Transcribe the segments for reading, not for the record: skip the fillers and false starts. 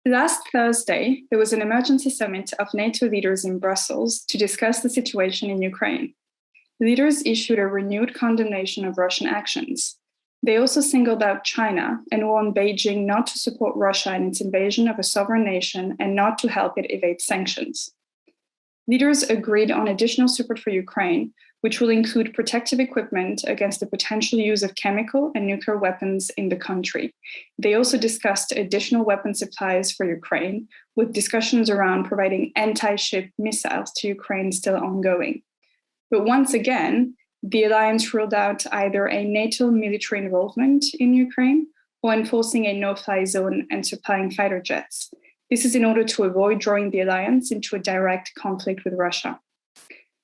Last Thursday, there was an emergency summit of NATO leaders in Brussels to discuss the situation in Ukraine. Leaders issued a renewed condemnation of Russian actions. They also singled out China and warned Beijing not to support Russia in its invasion of a sovereign nation and not to help it evade sanctions. Leaders agreed on additional support for Ukraine, which will include protective equipment against the potential use of chemical and nuclear weapons in the country. They also discussed additional weapon supplies for Ukraine, with discussions around providing anti-ship missiles to Ukraine still ongoing. But once again, the alliance ruled out either a NATO military involvement in Ukraine or enforcing a no-fly zone and supplying fighter jets. This is in order to avoid drawing the alliance into a direct conflict with Russia.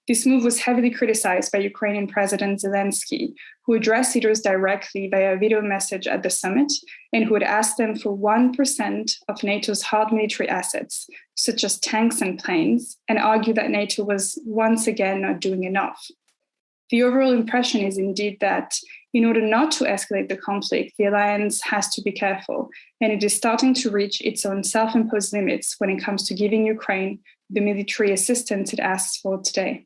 This move was heavily criticized by Ukrainian President Zelensky, who addressed leaders directly via a video message at the summit and who had asked them for 1% of NATO's hard military assets, such as tanks and planes, and argued that NATO was once again not doing enough. The overall impression is indeed that in order not to escalate the conflict, the alliance has to be careful, and it is starting to reach its own self-imposed limits when it comes to giving Ukraine the military assistance it asks for today.